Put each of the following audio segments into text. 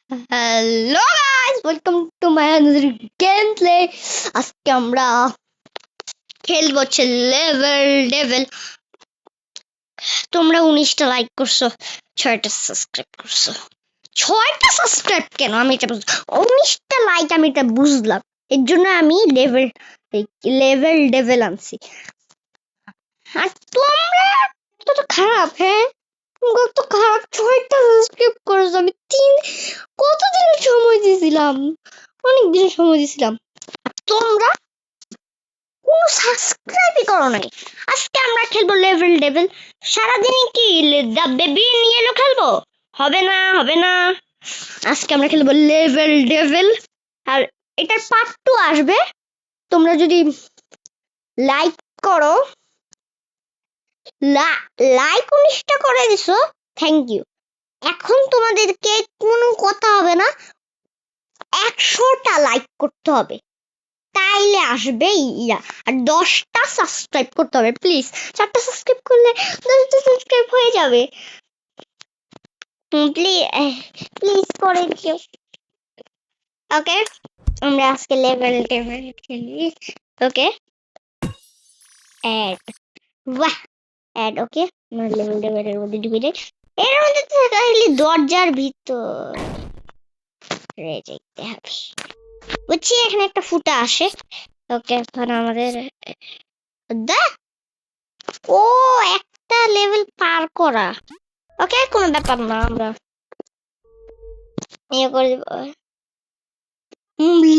Hello guys, welcome to my another game play. আজকে আমরা খেলবো হচ্ছে লেভেল ডেভিল। তোমরা 19টা লাইক করছো, 6টা সাবস্ক্রাইব করছো। 6টা সাবস্ক্রাইব কেন আমি এটা 19টা লাইক আমি এটা বুঝলাম। এর জন্য আমি লেভেল ডেভিল আনছি। আর তোমরা তো খারাপ, হ্যাঁ তো খারাপ। 6টা সাবস্ক্রাইব করছো, আমি কতদিন সময় দিয়েছিলাম, অনেক দিন সময় দিয়েছিলাম। তোমরা কোনো সাবস্ক্রাইবই করো নাই। আজকে আমরা খেলবো লেভেল ডেভিল। সারাদিন কি দ্য বেবি নিয়ে খেলবো? হবে না, হবে না। আজকে আমরা খেলবো লেভেল ডেভিল, আর এটার পার্ট 2 আসবে। তোমরা যদি লাইক করো, লাইক 19টা করে দিছো, থ্যাংক ইউ। এখন তোমাদেরকে কোনো কথা হবে না, 100টা লাইক করতে হবে, তাইলে আসবে ইয়া। আর 10টা সাবস্ক্রাইব করতে হবে প্লিজ। 4টা সাবস্ক্রাইব করলে 10টা সাবস্ক্রাইব হয়ে যাবে। প্লিজ করে দিও। ওকে, আমরা আজকে লেভেল খেলি। ওকে, অ্যাড, বাহ, অ্যাড। ওকে, আমরা লেভেলের মধ্যে ঢুকে যাই। এর মধ্যে তাহলে দরজার ভিতর যেতে হবে, বুঝছি। এখানে একটা ফুটা আসে। ওকে, এখন আমাদের ও একটা লেভেল পার করা। ওকে, কোনো ব্যাপার না, আমরা ইয়ে করে দেব।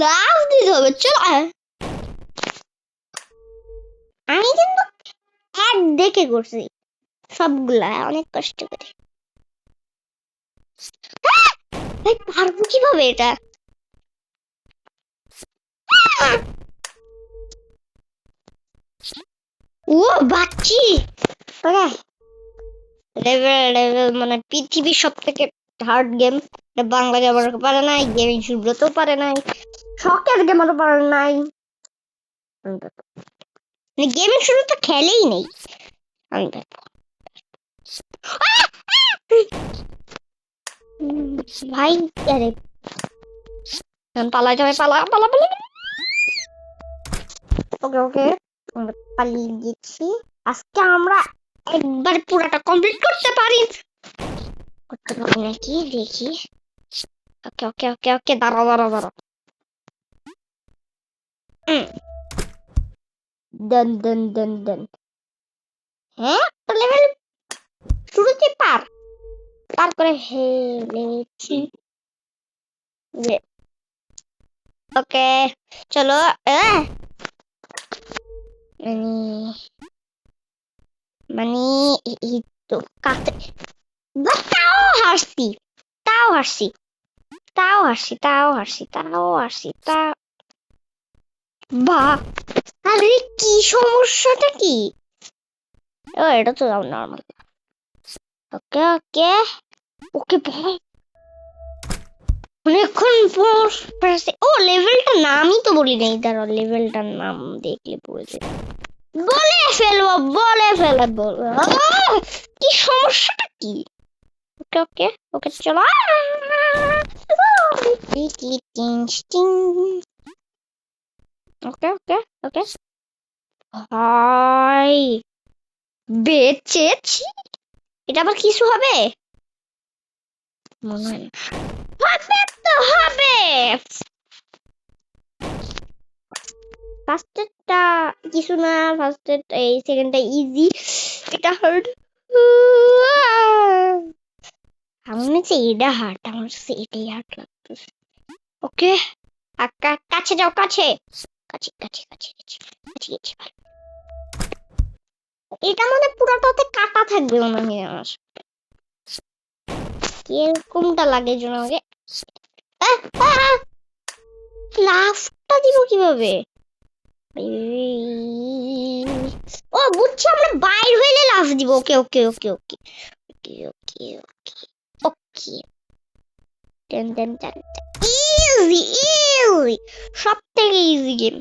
লাভ দিতে হবে, চল। আমি কিন্তু অ্যাড দেখে করছি সবগুলা, অনেক কষ্ট করে। ভাই পারবো কিভাবে এটা? ও বাচ্চি। ওকে, লেভেল মানে পৃথিবীর সব থেকে হার্ড গেম। বাংলা গেমার পারে নাই, গেমিং সুব্রতও পারে নাই, শখের গেমারও পারে নাই, গেমিং শুরু তো খেলেই নেই। আমি ভাই, আরে পালাই যাবে, পালা পালা পালা। ওকে ওকে, আমরা পালিয়ে গেছি। আজকে আমরা একবার পুরাটা কমপ্লিট করতে পারি নাকি দেখি। ওকে ওকে ওকে ওকে, দাঁড়া দাঁড়া দাঁড়া। দেন দেন দেন দেন। হ্যাঁ, লেভেল শুরুতে পার পার করে হেলেছি। ওকে, চলো। মানে মানে এই তো কাছে, তাও হাসছি, তাও হাসছি, তাও হাসছি, তাও হাসছি, তাও হাসছি, তা বা। আরে কি সমস্যাটা কি? ও এটা তো নর্মাল। ওকে ওকে ওকে ভাই, অনেকক্ষণ পর ও লেভেলটার নামই তো বলি নাই। দাঁড়াও, লেভেলটার নাম দেখলে পড়ে যাবে। বলে ফেলবো, বলে ফেলবো। কি সমস্যাটা কি? ওকে ওকে ওকে, চলো। ওকে ওকে ওকে, ভাই বেঁচেছি। এটা আবার কিছু হবে মনে হয় না। হবে তো হবে। ফার্স্টেরটা কিছু না, ফার্স্টের এই সেকেন্ডটা ইজি, এটা হার্ড। আমার হচ্ছে এটা হার্ড, আমার হচ্ছে এটাই হার্ড লাগতেছে। ওকে, কাছে যাও, কাছে কাছে কাছে কাছে কাছে কাছে গেছি। এটা মনে পুরোটাতে কাটা থাকবে মনে হয় আমার। কিরকমটা লাগে যেন আমাকে। লাফটা দিব কিভাবে? ও বুঝছি, আমরা বাইর হইলে লাফ দিব। Okay okay okay okay okay okay okay okay, ten ten ten. Easy easy, সব থেকে ইজি গেম।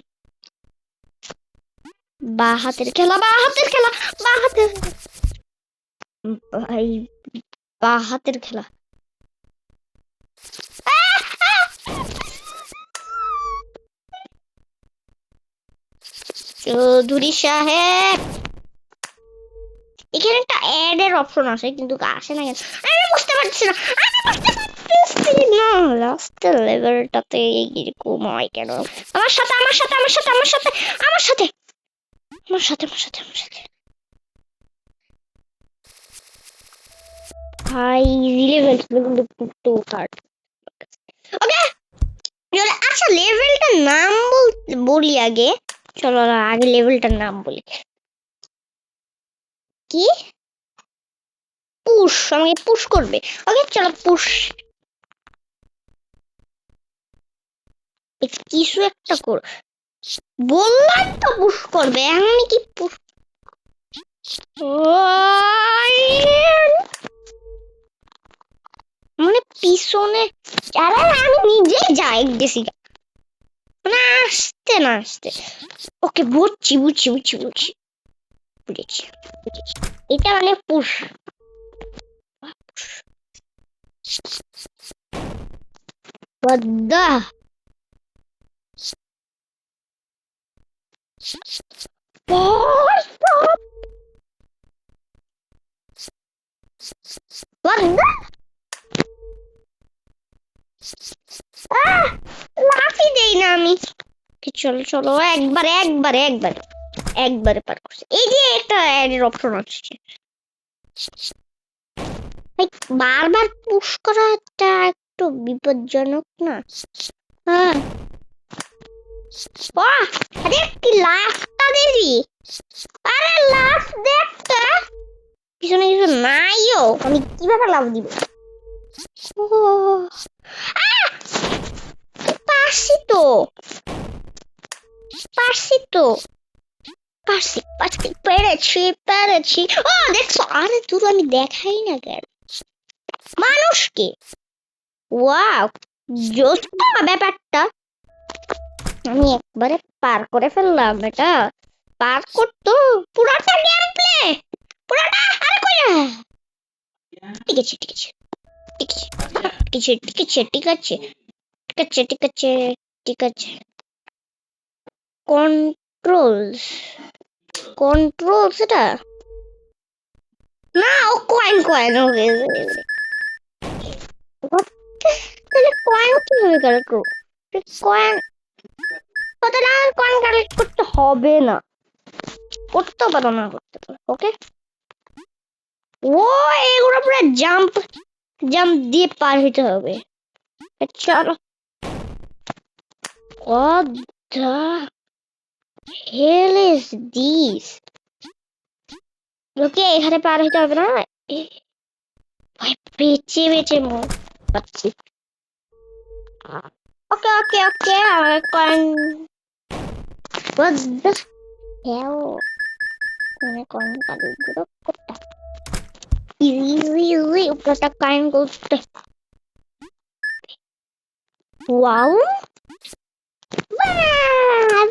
বা হাতের খেলা, বা হাতের খেলা, বা হাতের ভাই, বা হাতের খেলা। চৌধুরী সাহেব, এখানে একটা অ্যাড এর অপশন আছে কিন্তু আসে না কেন আমি বুঝতে পারছি না, লাস্টের লেভেলটাতে এরকম হয় কেন? আমার সাথে আমার সাথে আমার সাথে আমার সাথে আমার সাথে আমার সাথে আমার সাথে আমার সাথে ভাই লেভেল কিন্তু একটু হার্ড। ওকে আচ্ছা লেভেলটার নাম বলি আগে, চলো আগে লেভেলটার নাম বলি। কি পুশ, আমাকে পুশ করবে? ওকে চলো পুশ, কিছু একটা কর, বললাম তো পুশ করবে, আমি কি পুশ মানে পিছনে যারা আমি নিজেই যাই গেছি না আসতে না আসতে। ওকে বুঝছি বুঝছি বুঝছি বুঝছি বুঝেছি বুঝেছি, এটা মানে পুশ। বদ্দা বদ্দা লাফি দেই না আমি। চলো চলো একবারে একবারে একবারে একবারে পার করছি। এই যে একটা অ্যাডের অপশন আছে, বারবার পুশ করাটা একটু বিপজ্জনক না? হ্যাঁ আরে কি লাফটা দিবি, আরে লাফ দেখতে পিছনে কিছু নাইও, আমি কিভাবে লাফ দিব? পারছি তো পারছি তো পারছি পারছি পেরেছি পেরেছি। ও দেখছো, আরে তুই আমি দেখাই না কেন মানুষকে? ওয়াও জোস তো ব্যাপারটা, আমি একবারে পার করে ফেললাম। এটা পার করতো পুরাটা গেম প্লে পুরাটা। আরে কইলা ঠিক আছে ঠিক আছে ঠিক আছে ঠিক আছে ঠিক আছে ঠিক আছে ঠিক আছে ঠিক আছে ঠিক আছে। কন্ট্রোলস কন্ট্রোলস এটা না, ও কয়েন কয়েন তাহলে কয়েন কিভাবে কালেক্ট করবো? কয়েন কত না, কয়েন কালেক্ট করতে হবে না, করতে পারো না করতে পারো। ওকে ও এগুলো পুরো জাম্প জাম্প দিয়ে পার হইতে হবে। চলো what the hell is this? ওকে এখানে পার হইতে হবে না, ভাই বেঁচে বেঁচে মর পাচ্ছি। ওকে ওকে ওকে আমার কয়েন what the hell, মানে কয়েন কালেক্ট করতে ইজি উপরটা কয়েন করতে। ওয়াও ওয়াও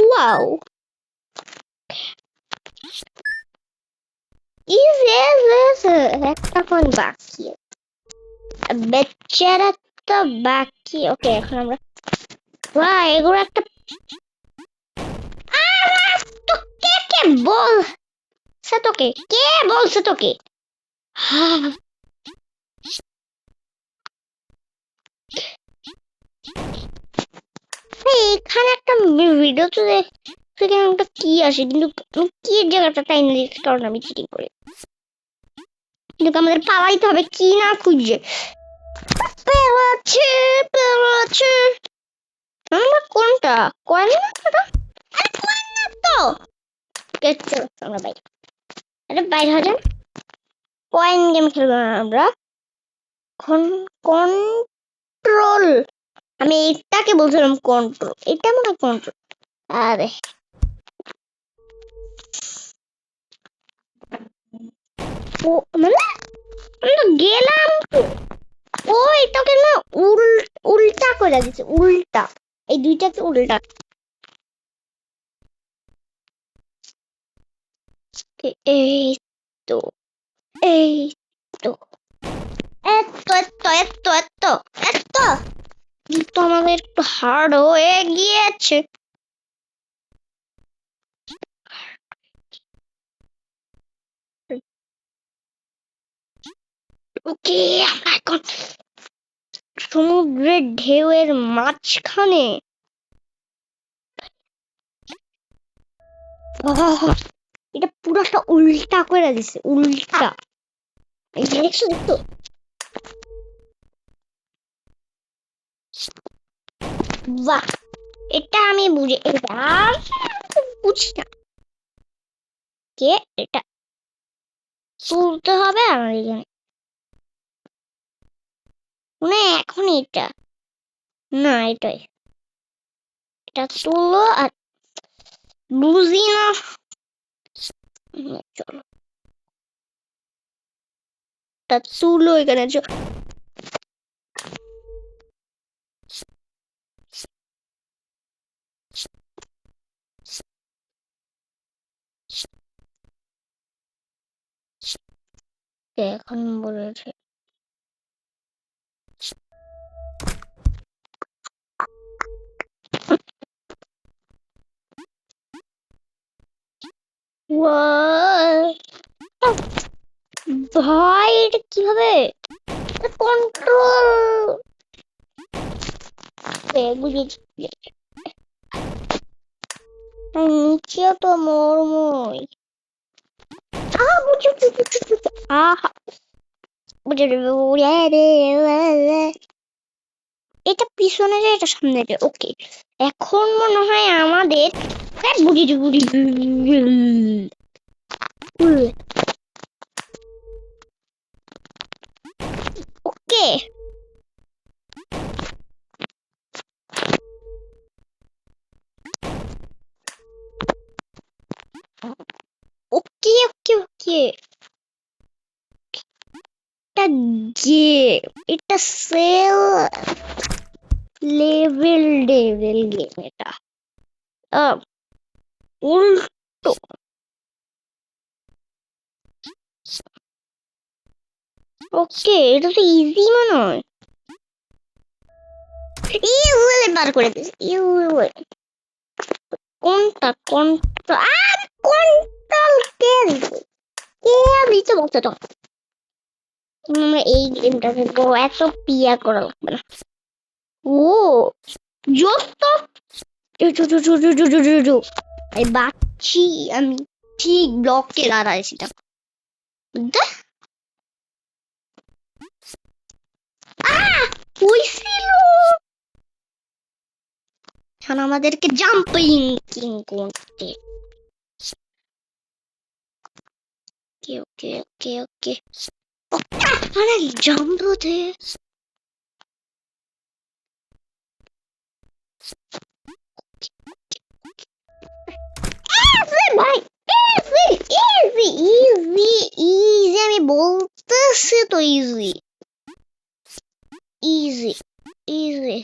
ওয়াও একটা কোন বাকি বেচারা তো বাকি। ওকে এখন আমরা এগুলো একটা কে কে বলছে তোকে, কে বলছে তোকে? এখানে একটা ভিডিও তো সেখানে একটা কি আসে কিন্তু কি জায়গাটা টাইম দিচ্ছে কারণ আমি চিটিং করি, কিন্তু আমাদের পালাইতে হবে কি না খুঁজে পেলাচ্ছে পেলাচ্ছে। আমরা কোনটা কয়েন না আরে কয়েন না তো কেটে আমরা বাইরে, আরে বাইরে হয়ে যান। কয়েন গেম খেলবো না আমরা, কন্ট্রোল, আমি এটাকে বলছিলাম কন্ট্রোল, এটা মনে কন্ট্রোল। আরে ও মানে আমরা গেলাম ও এটাকে না উল্টা করে দিচ্ছে, উল্টা এই দুইটাকে উল্টা। এই তো এই তো এত এত এত এত এত তো আমাদের একটু হার্ড হয়ে গিয়েছে। ওকে, আমরা এখন সমুদ্রের ঢেউয়ের মাঝখানে। এটা পুরোটা উল্টা করে দিছে, উল্টা। এই যে দেখছো, দেখছো? বাহ, এটা আমি বুঝি, এটা বুঝি না। কে এটা তুলতে হবে আমার এখানে, মানে এখন এটা না, এটাই, এটা তুলো আর বুঝি না। চলো, এটা তুলো এখানে। এখন বলেছে ভাই, এটা কিভাবে কন্ট্রোল বুঝেছি। নিচেও তো মরমই। আহা, এটা পিছনে যায়, এটা সামনে যায়। ওকে, এখন মনে হয় আমাদের বুঝেছি, বুঝেছি। ওকে, ওকে, ওকে, ওকে। এটা গেম, এটা সেল লেভেল ডেভেল গেম। এটা উল্টো। ওকে, এটা তো ইজি মনে হয়। ইউএল বার করে দিস, ইউএল। কোনটা কোনটা আর কন্ট্রোল কে দিছে? কে দিতে বলতে তো? আমরা এই গেমটা খেলবো, এত পিয়া করা লাগবে না। ও জোস তো, এই বাচ্চি আমি ঠিক ব্লকে দাঁড়াইছিলাম, বুঝতে হইছিল। এখন আমাদেরকে জাম্পিং কিং করতে। ওকে, ওকে, ওকে, ওকে। আরে জাম্প দে। ভাই, ইজি, ইজি, ইজি, ইজি, আমি বলতেছি তো ইজি, ইজি, ইজি,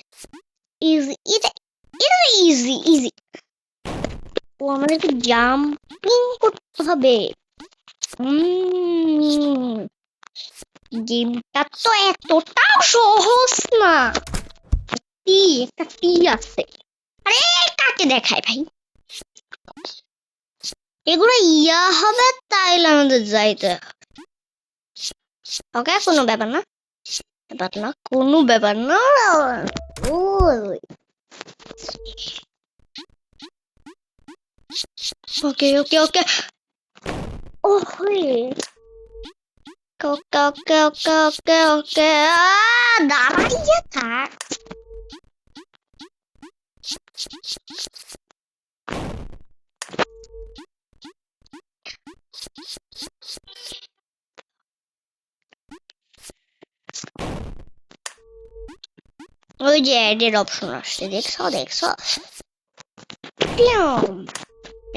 ইজি, এটা এটা ইজি, ইজি। ও আমাদেরকে জাম্পিং করতে হবে। গেমটা তো এতটাও সহজ না। একটা টি আছে। আরে কাকে দেখায় ভাই, এগুলো ইয়া হবে, তাইলে আমাদের যাইতে। ওকে, কোনো ব্যাপার না, ব্যাপার না, কোনো ব্যাপার না। ওকে, okay, okay. Okay, okay, okay, okay, okay, ওকে। দাঁড়াইয়া থাক। ওই যে অ্যাডের অপশন আসছে, দেখছো, দেখছো?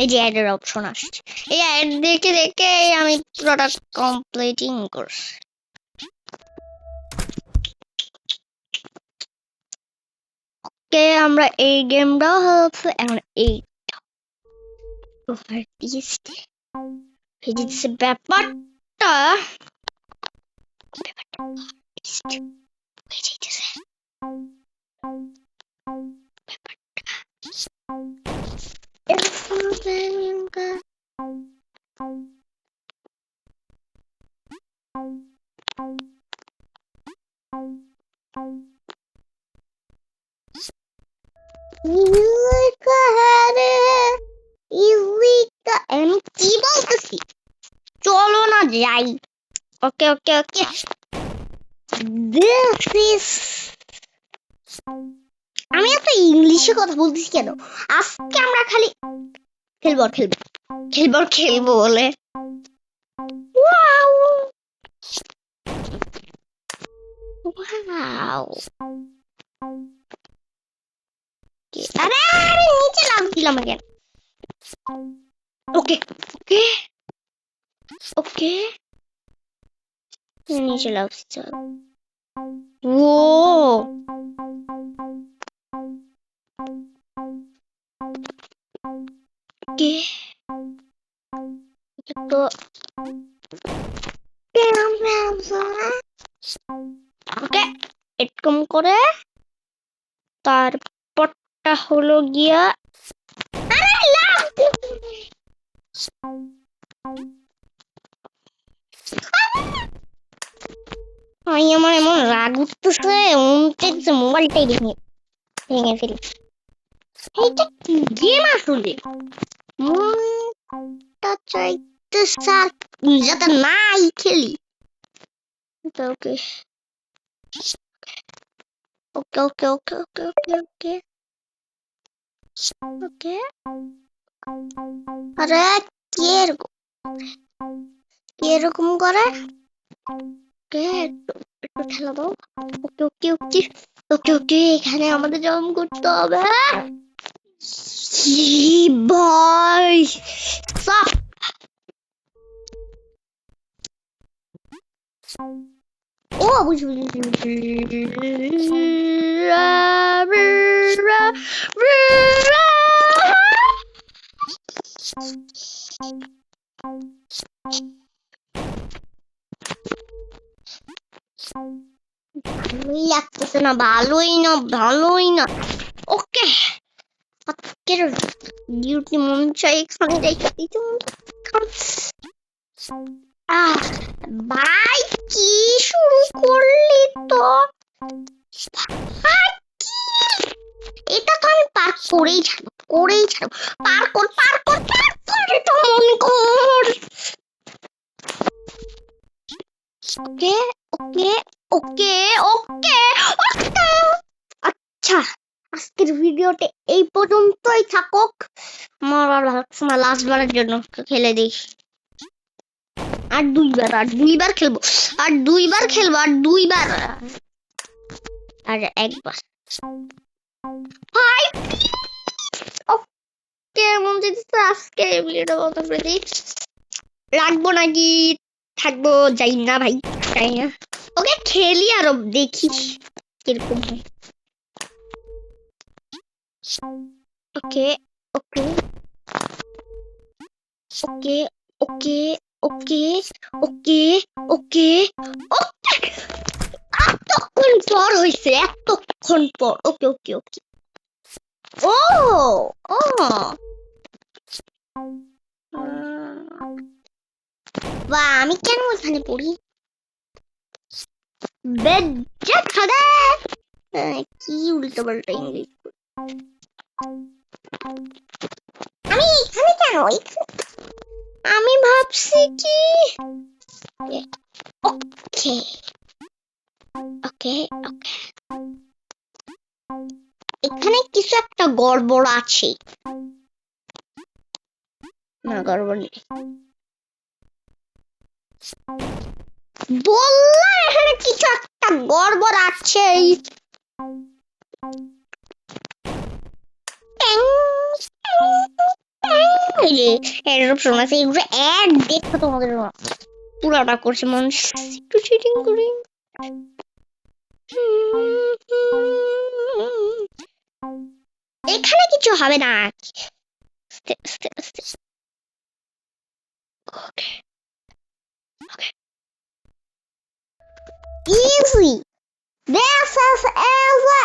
এই যে অ্যাডের অপশন আসছে, এই অ্যাড দেখে দেখে আমি পুরোটা কমপ্লিটিং করছি। কে আমরা এই গেমটাও হচ্ছে এখন এইটা ওভার দিয়েছে। দিচ্ছে ব্যাপারটা হয়ে যাইতেছে। আমি কি বলতেছি, চলো না যাই। ওকে ওকে ওকে, দিস ইজ, আমি এত ইংলিশে কথা বলতেছি কেন? আজকে আমরা খালি খেলবো আর খেলবো, খেলবো আর খেলবো বলে। ওয়াও ওয়াও, আরে আরে নিচে লাভ দিলাম কেন? ওকে ওকে ওকে, নিচে লাভ দিলাম। ও ওকে, তো ওকে, এরকম করে তারপরটা হলো গিয়া, আরে লাভ ভাই, আমার এমন রাগ উঠতেছে, মন চাইছে মোবাইলটাই ভেঙে ফেলি। এইটা কি গেম আসলে? মনটা চাইতেছে যাতে নাই খেলি। ওকে okay okay okay okay okay okay ওকে, আরে কি এরকম করে? ওকে, একটু খেলা দাও। ওকে ওকে ওকে ওকে ওকে, এখানে আমাদের জম করতে হবে। ভাই ও বুঝি ভালোই লাগতেছে না, ভালোই না, ভালোই না। ওকে, আজকের ডিউটি মন চাই এখানে রেখে দিতে। ভাই কি শুরু করলি তো? এটা তো আমি পার করেই ছাড়ব, করেই ছাড়ব। পার কর পার কর পার কর, এটা মন কর। ওকে ওকে ওকে ওকে ওকে, আচ্ছা আজকের ভিডিওতে এই পর্যন্তই থাকুক। আমার আর লাগছে না, লাস্ট বারের জন্য খেলে দিই। আর দুইবার খেলবো, আর দুইবার খেলবো, আর দুইবার, আর একবার। ভাই ওকে, মন চাইতেছে আজকে ভিডিওটা বন্ধ করে দিই। রাখবো নাকি থাকবো যাই না ভাই, যাই না। ওকে খেলি আরো, দেখি কিরকম হয়। ওকে okay okay okay okay okay okay ওকে, এতক্ষণ পর হয়েছে, এতক্ষণ পর। ওকে ওকে ওকে, ও ও বা আমি কেন ওখানে পড়ি? বেজ্জত খাদে, কি উল্টো পাল্টা ইংলিশ। আমি এখানে কেন? আমি ভাবছি কি, ওকে ওকে ওকে, এখানে কিছু একটা গড়বড় আছে। না গড়বড় নেই, বললাম এখানে কিছু একটা গড়বড় আছে। এরকম শোনাচ্ছে, এগুলো অ্যাড দেখো তোমাদের পুরাটা করছে মন, একটু চিটিং করি। এখানে কিছু হবে না, আস্তে আস্তে আস্তে। ওকে ওকে, easy, this is easy.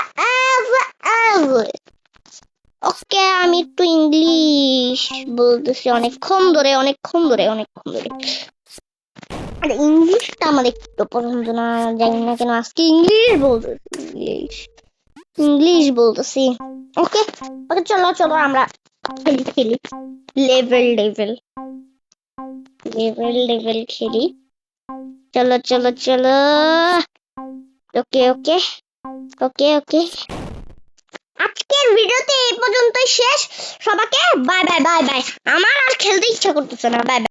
ওকে, আমি একটু ইংলিশ বলতেছি অনেকক্ষণ ধরে, অনেকক্ষণ ধরে, অনেকক্ষণ ধরে। আর ইংলিশটা আমার একটু পছন্দ না, জানি না কেন আজকে ইংলিশ ইংলিশ বলতেছি। ওকে ওকে, চলো চলো আমরা খেলি লেভেল লেভেল লেভেল লেভেল খেলি। চলো চলো চলো। ওকে ওকে ওকে ওকে, আজকের ভিডিওতে এই পর্যন্তই শেষ। সবাইকে বাই বাই বাই বাই। আমার আর খেলতে ইচ্ছা করতেছে না, বাই বাই।